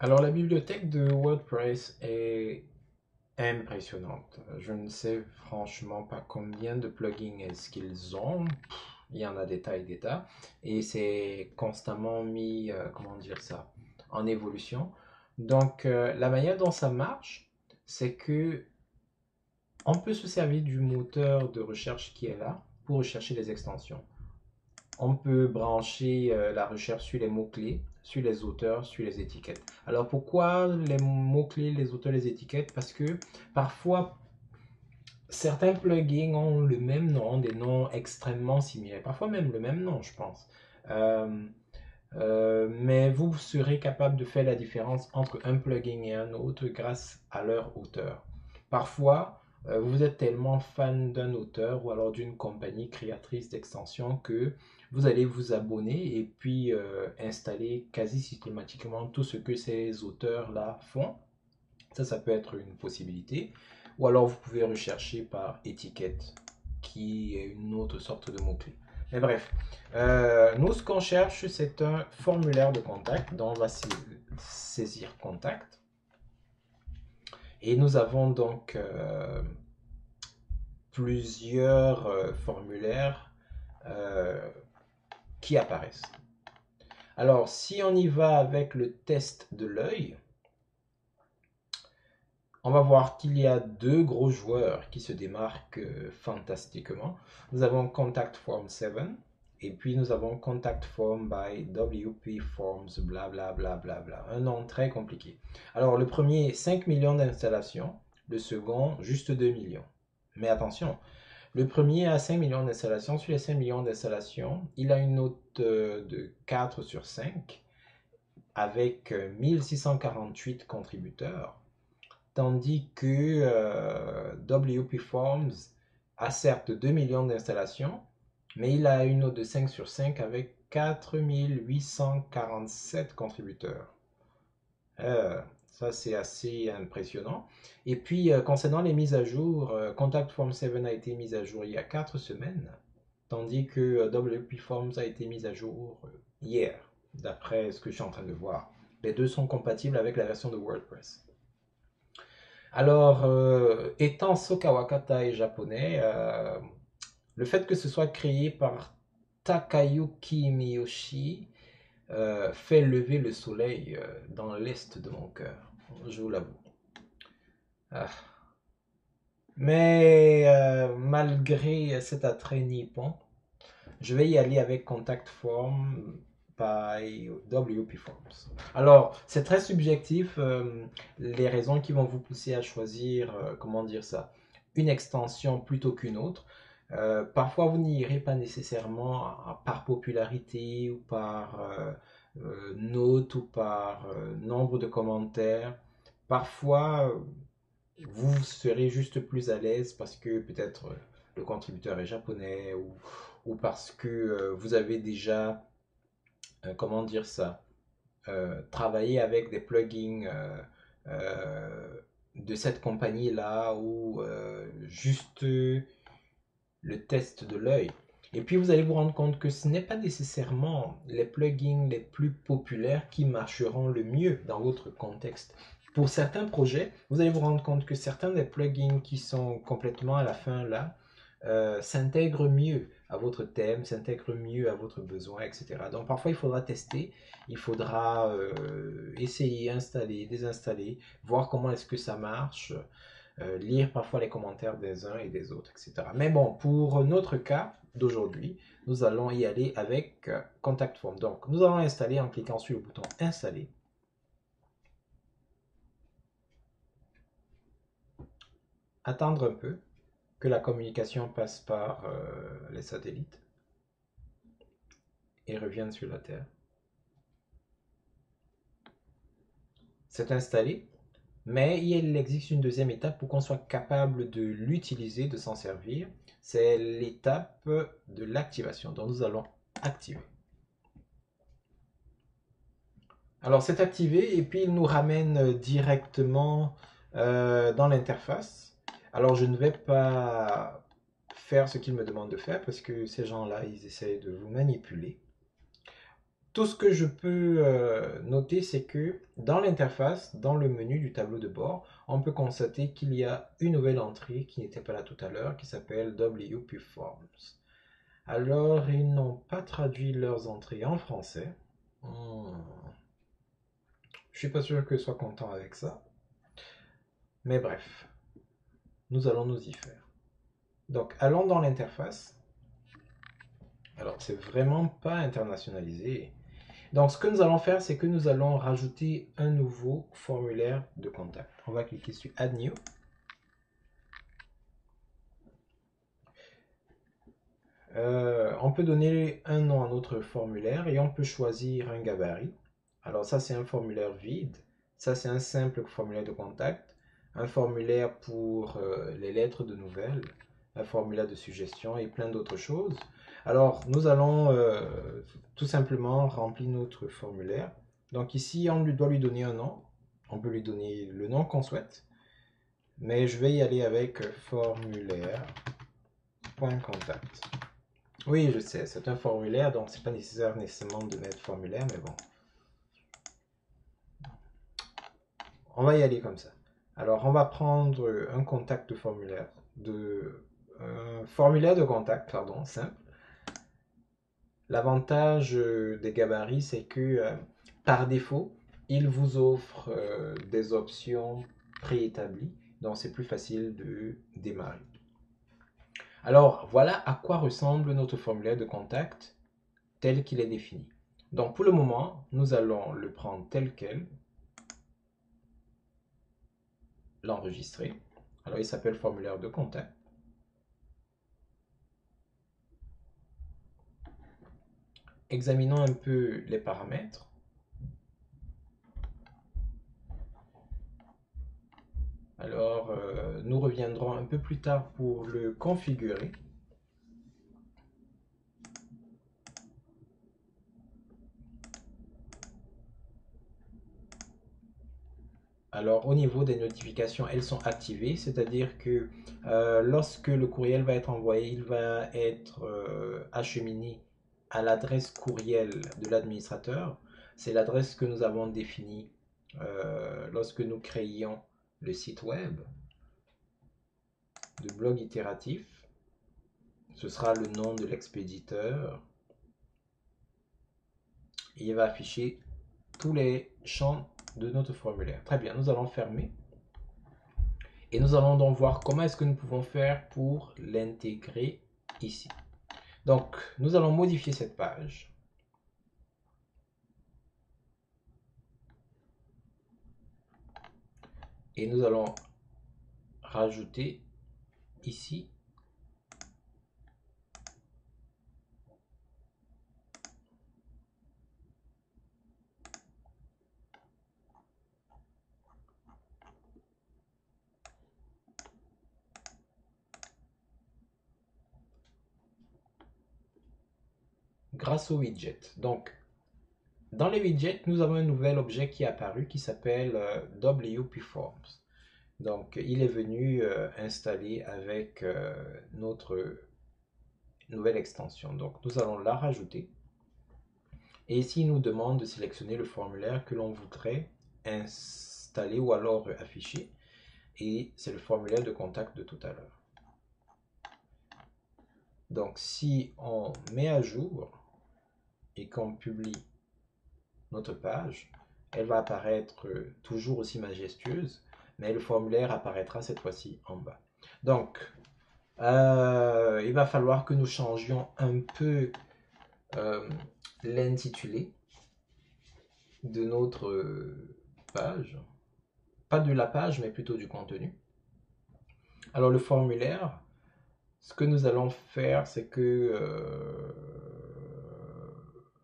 Alors, la bibliothèque de WordPress est impressionnante. Je ne sais franchement pas combien de plugins est-ce qu'ils ont. Il y en a des tas et des tas. Et c'est constamment mis, comment dire ça, en évolution. Donc, la manière dont ça marche, c'est que on peut se servir du moteur de recherche qui est là pour rechercher les extensions. On peut brancher la recherche sur les mots-clés, sur les auteurs, sur les étiquettes. Alors pourquoi les mots-clés, les auteurs, les étiquettes? Parce que parfois, certains plugins ont le même nom, des noms extrêmement similaires, parfois même le même nom, je pense. Euh, mais vous serez capable de faire la différence entre un plugin et un autre grâce à leur auteur. Parfois, vous êtes tellement fan d'un auteur ou alors d'une compagnie créatrice d'extensions que vous allez vous abonner et puis installer quasi systématiquement tout ce que ces auteurs-là font. Ça peut être une possibilité. Ou alors vous pouvez rechercher par étiquette, qui est une autre sorte de mot-clé. Mais bref, nous, ce qu'on cherche, c'est un formulaire de contact dont on va saisir contact. Et nous avons donc plusieurs formulaires euh, qui apparaissent. Alors, si on y va avec le test de l'œil, on va voir qu'il y a deux gros joueurs qui se démarquent fantastiquement. Nous avons Contact Form 7 et puis nous avons Contact Form by WP Forms, bla bla bla bla bla. Un nom très compliqué. Alors le premier, 5 millions d'installations. Le second, juste 2 millions. Mais attention, le premier a 5 millions d'installations. Sur les 5 millions d'installations, il a une note de 4 sur 5 avec 1648 contributeurs. Tandis que WP Forms a certes 2 millions d'installations, mais il a une note de 5 sur 5 avec 4847 contributeurs. Ça, c'est assez impressionnant. Et puis, concernant les mises à jour, Contact Form 7 a été mise à jour il y a 4 semaines, tandis que WP Forms a été mise à jour hier, d'après ce que je suis en train de voir. Les deux sont compatibles avec la version de WordPress. Alors, étant Soka Wakatai japonais, le fait que ce soit créé par Takayuki Miyoshi fait lever le soleil dans l'est de mon cœur, je vous l'avoue. Ah. Mais malgré cet attrait nippon, je vais y aller avec Contact Form by WP Forms. Alors, c'est très subjectif, les raisons qui vont vous pousser à choisir, comment dire ça, une extension plutôt qu'une autre. Parfois, vous n'y irez pas nécessairement par popularité ou par note ou par nombre de commentaires. Parfois, vous serez juste plus à l'aise parce que peut-être le contributeur est japonais ou parce que vous avez déjà, comment dire ça, travaillé avec des plugins de cette compagnie-là ou juste le test de l'œil. Et puis vous allez vous rendre compte que ce n'est pas nécessairement les plugins les plus populaires qui marcheront le mieux dans votre contexte. Pour certains projets, vous allez vous rendre compte que certains des plugins qui sont complètement à la fin là s'intègrent mieux à votre thème, s'intègrent mieux à votre besoin, etc. Donc parfois il faudra tester, il faudra essayer, installer, désinstaller, voir comment est-ce que ça marche, lire parfois les commentaires des uns et des autres, etc. Mais bon, pour notre cas d'aujourd'hui, nous allons y aller avec Contact Form. Donc, nous allons installer en cliquant sur le bouton Installer. Attendre un peu que la communication passe par les satellites et revienne sur la Terre. C'est installé, mais il existe une deuxième étape pour qu'on soit capable de l'utiliser, de s'en servir. C'est l'étape de l'activation. Donc, nous allons activer. Alors c'est activé et puis il nous ramène directement dans l'interface. Alors je ne vais pas faire ce qu'il me demande de faire parce que ces gens-là, ils essayent de vous manipuler. Tout ce que je peux noter, c'est que dans l'interface, dans le menu du tableau de bord, on peut constater qu'il y a une nouvelle entrée qui n'était pas là tout à l'heure, qui s'appelle WP Forms. Alors, ils n'ont pas traduit leurs entrées en français. Je suis pas sûr que je sois content avec ça. Mais bref, nous allons nous y faire. Donc, allons dans l'interface. Alors, c'est vraiment pas internationalisé. Donc, ce que nous allons faire, c'est que nous allons rajouter un nouveau formulaire de contact. On va cliquer sur Add New. On peut donner un nom à notre formulaire et on peut choisir un gabarit. Alors ça, c'est un formulaire vide. Ça, c'est un simple formulaire de contact. Un formulaire pour les lettres de nouvelles. Un formulaire de suggestion et plein d'autres choses. Alors, nous allons tout simplement remplir notre formulaire. Donc ici, on doit lui donner un nom. On peut lui donner le nom qu'on souhaite. Mais je vais y aller avec formulaire.contact. Oui, je sais, c'est un formulaire, donc c'est pas nécessaire nécessairement de mettre formulaire, mais bon. On va y aller comme ça. Alors, on va prendre un contact formulaire formulaire de contact, pardon, simple. L'avantage des gabarits, c'est que par défaut, il vous offre des options préétablies, donc c'est plus facile de démarrer. Alors, voilà à quoi ressemble notre formulaire de contact tel qu'il est défini. Donc, pour le moment, nous allons le prendre tel quel, l'enregistrer. Alors, il s'appelle formulaire de contact. Examinons un peu les paramètres. Alors, nous reviendrons un peu plus tard pour le configurer. Alors, au niveau des notifications, elles sont activées, c'est-à-dire que lorsque le courriel va être envoyé, il va être acheminé à l'adresse courriel de l'administrateur. C'est l'adresse que nous avons définie lorsque nous créions le site web de blog itératif. Ce sera le nom de l'expéditeur. Il va afficher tous les champs de notre formulaire. Très bien, nous allons fermer. Et nous allons donc voir comment est-ce que nous pouvons faire pour l'intégrer ici. Donc, nous allons modifier cette page. Et nous allons rajouter ici grâce au widget. Donc, dans les widgets, nous avons un nouvel objet qui est apparu qui s'appelle WP Forms. Donc, il est venu installer avec notre nouvelle extension. Donc, nous allons la rajouter. Et ici, il nous demande de sélectionner le formulaire que l'on voudrait installer ou alors afficher. Et c'est le formulaire de contact de tout à l'heure. Donc, si on met à jour et qu'on publie notre page, elle va apparaître toujours aussi majestueuse, mais le formulaire apparaîtra cette fois-ci en bas. Donc, il va falloir que nous changions un peu l'intitulé de notre page. Pas de la page, mais plutôt du contenu. Alors, le formulaire, ce que nous allons faire, c'est que...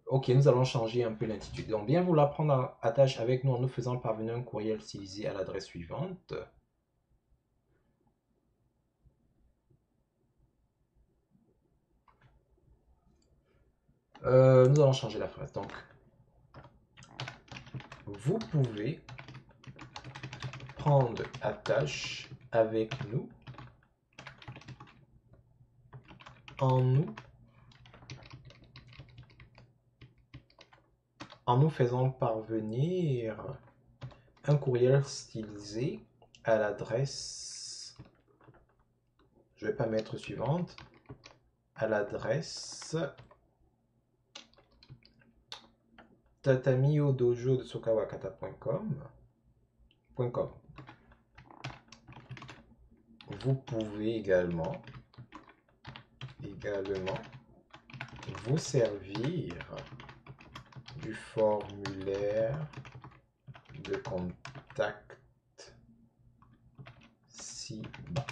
ok, nous allons changer un peu l'intitulé. Donc, bien vouloir prendre attache avec nous en nous faisant parvenir un courriel stylisé à l'adresse suivante. Nous allons changer la phrase. Donc, vous pouvez prendre attache avec nous en nous en nous faisant parvenir un courriel stylisé à l'adresse, je ne vais pas mettre suivante, à l'adresse tatamiodojo de sokawakata.com. Vous pouvez également vous servir du formulaire de contact ci-bas.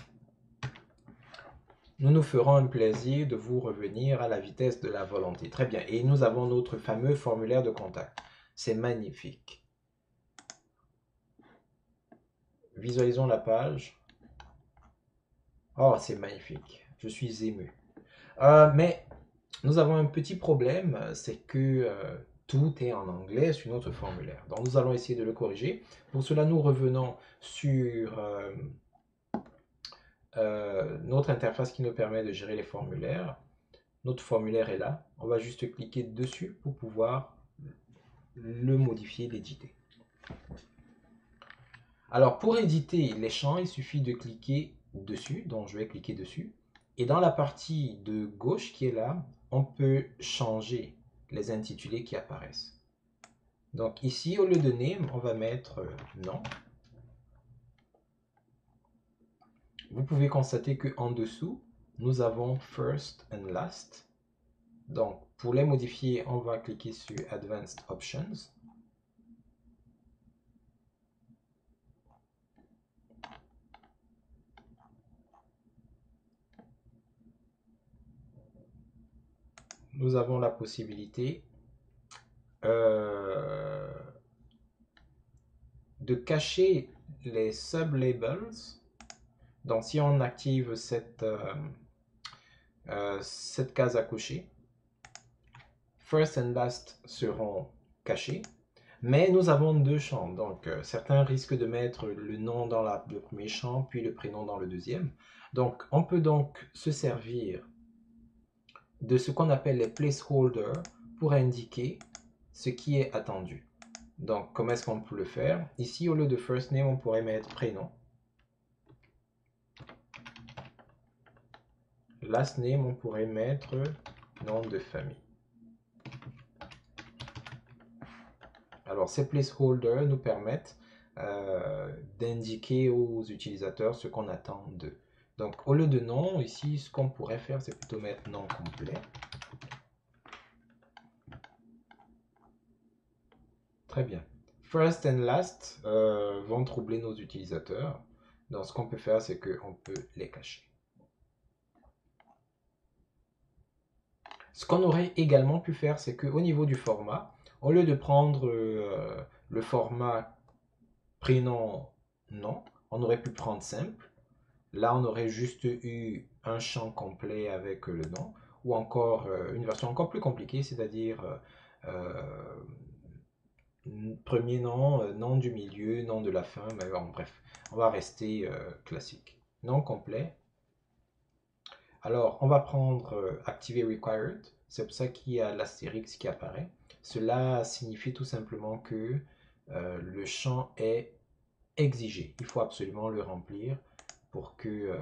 Nous nous ferons un plaisir de vous revenir à la vitesse de la volonté. Très bien. Et nous avons notre fameux formulaire de contact. C'est magnifique. Visualisons la page. Oh, c'est magnifique. Je suis ému. Mais nous avons un petit problème, c'est que tout est en anglais sur notre formulaire. Donc nous allons essayer de le corriger. Pour cela, nous revenons sur notre interface qui nous permet de gérer les formulaires. Notre formulaire est là. On va juste cliquer dessus pour pouvoir le modifier, l'éditer. Alors pour éditer les champs, il suffit de cliquer dessus. Donc je vais cliquer dessus. Et dans la partie de gauche qui est là, on peut changer les intitulés qui apparaissent. Donc ici, au lieu de name, on va mettre nom. Vous pouvez constater qu'en dessous, nous avons first and last. Donc pour les modifier, on va cliquer sur Advanced Options. Nous avons la possibilité de cacher les sublabels. Donc si on active cette case à cocher, first and last seront cachés, mais nous avons deux champs. Donc certains risquent de mettre le nom dans le premier champ, puis le prénom dans le deuxième. Donc on peut donc se servir de ce qu'on appelle les placeholders pour indiquer ce qui est attendu. Donc, comment est-ce qu'on peut le faire? Ici, au lieu de first name, on pourrait mettre prénom. Last name, on pourrait mettre nom de famille. Alors, ces placeholders nous permettent d'indiquer aux utilisateurs ce qu'on attend d'eux. Donc, au lieu de nom, ici, ce qu'on pourrait faire, c'est plutôt mettre nom complet. Très bien. First and last vont troubler nos utilisateurs. Donc, ce qu'on peut faire, c'est qu'on peut les cacher. Ce qu'on aurait également pu faire, c'est qu'au niveau du format, au lieu de prendre le format prénom-nom, on aurait pu prendre simple. Là, on aurait juste eu un champ complet avec le nom, ou encore une version encore plus compliquée, c'est-à-dire premier nom, nom du milieu, nom de la fin, mais bon, bref, on va rester classique. Nom complet. Alors, on va prendre activer required, c'est pour ça qu'il y a l'astérix qui apparaît. Cela signifie tout simplement que le champ est exigé. Il faut absolument le remplir pour que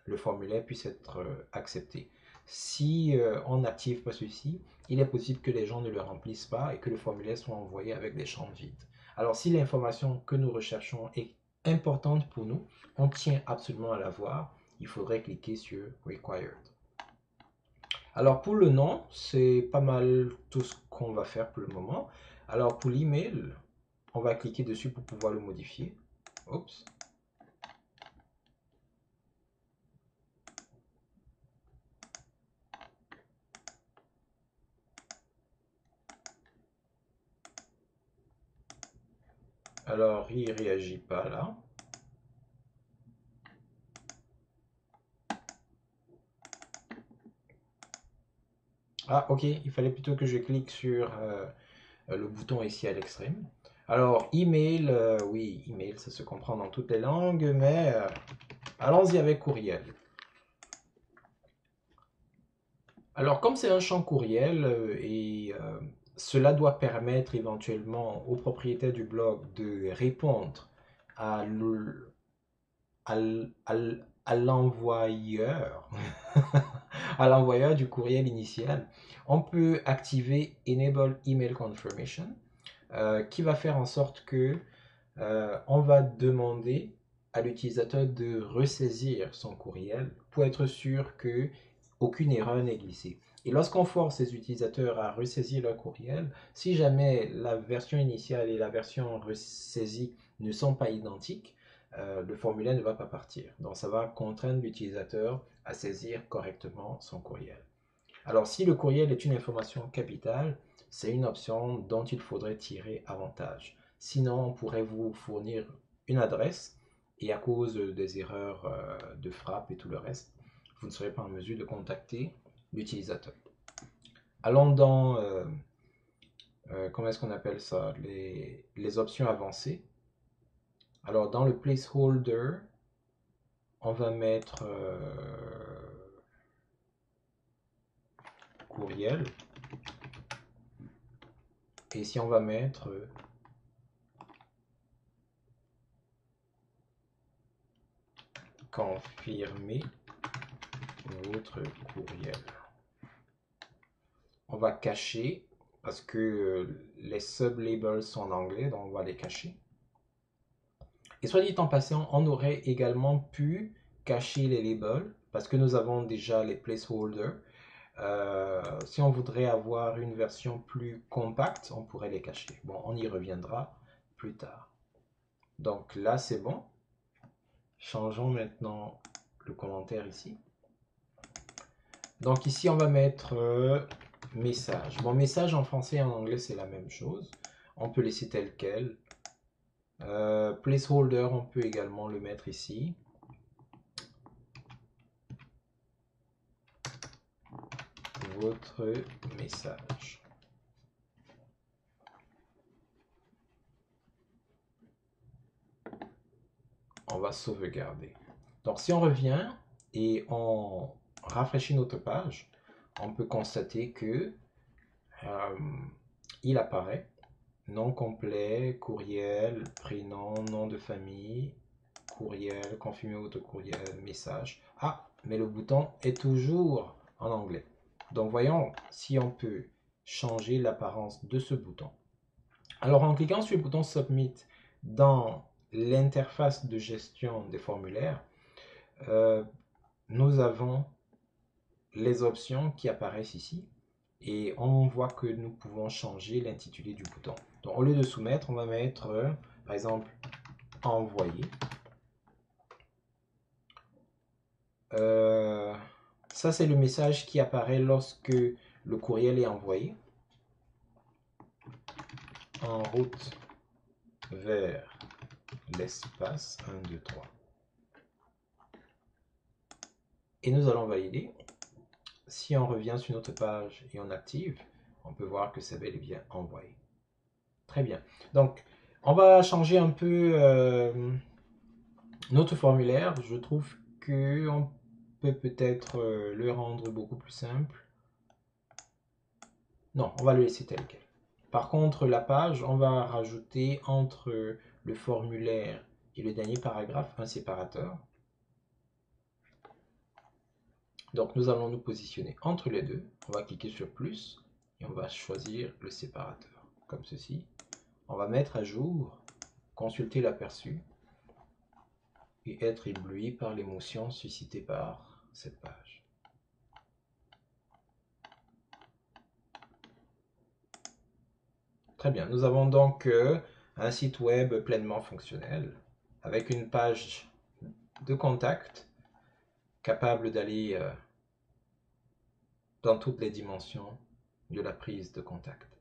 le formulaire puisse être accepté. Si on n'active pas ceci, il est possible que les gens ne le remplissent pas et que le formulaire soit envoyé avec des champs vides. Alors si l'information que nous recherchons est importante pour nous, on tient absolument à la voir, il faudrait cliquer sur Required. Alors pour le nom, c'est pas mal tout ce qu'on va faire pour le moment. Alors pour l'email, on va cliquer dessus pour pouvoir le modifier. Oups. Alors, il ne réagit pas là. Ah, ok, il fallait plutôt que je clique sur le bouton ici à l'extrême. Alors, email, oui, email, ça se comprend dans toutes les langues, mais allons-y avec courriel. Alors, comme c'est un champ courriel et cela doit permettre éventuellement au propriétaire du blog de répondre à l'envoyeur à l'envoyeur du courriel initial. On peut activer Enable Email Confirmation qui va faire en sorte que on va demander à l'utilisateur de ressaisir son courriel pour être sûr que aucune erreur n'est glissée. Et lorsqu'on force les utilisateurs à ressaisir leur courriel, si jamais la version initiale et la version ressaisie ne sont pas identiques, le formulaire ne va pas partir. Donc ça va contraindre l'utilisateur à saisir correctement son courriel. Alors si le courriel est une information capitale, c'est une option dont il faudrait tirer avantage. Sinon, on pourrait vous fournir une adresse et à cause des erreurs de frappe et tout le reste, vous ne serez pas en mesure de contacter l'utilisateur. Allons dans, comment est-ce qu'on appelle ça, les options avancées. Alors dans le placeholder, on va mettre courriel. Et ici on va mettre confirmer votre courriel. On va cacher parce que les sub-labels sont en anglais, donc on va les cacher. Et soit dit en passant, on aurait également pu cacher les labels parce que nous avons déjà les placeholders. Si on voudrait avoir une version plus compacte, on pourrait les cacher. Bon, on y reviendra plus tard. Donc là, c'est bon. Changeons maintenant le commentaire ici. Donc ici, on va mettre message. Bon, message en français et en anglais, c'est la même chose. On peut laisser tel quel. Placeholder, on peut également le mettre ici. Votre message. On va sauvegarder. Donc si on revient et on rafraîchit notre page, on peut constater que il apparaît nom complet, courriel, prénom, nom de famille, courriel, confirmer votre courriel, message. Ah, mais le bouton est toujours en anglais. Donc voyons si on peut changer l'apparence de ce bouton. Alors en cliquant sur le bouton Submit dans l'interface de gestion des formulaires, nous avons les options qui apparaissent ici et on voit que nous pouvons changer l'intitulé du bouton. Donc au lieu de soumettre, on va mettre par exemple envoyer. Ça c'est le message qui apparaît lorsque le courriel est envoyé. En route vers l'espace 1, 2, 3. Et nous allons valider. Si on revient sur notre page et on active, on peut voir que c'est bel et bien envoyé. Très bien. Donc, on va changer un peu notre formulaire. Je trouve qu'on peut peut-être le rendre beaucoup plus simple. Non, on va le laisser tel quel. Par contre, la page, on va rajouter entre le formulaire et le dernier paragraphe un séparateur. Donc nous allons nous positionner entre les deux. On va cliquer sur plus et on va choisir le séparateur, comme ceci. On va mettre à jour, consulter l'aperçu et être ébloui par l'émotion suscitée par cette page. Très bien, nous avons donc un site web pleinement fonctionnel avec une page de contact capable d'aller dans toutes les dimensions de la prise de contact.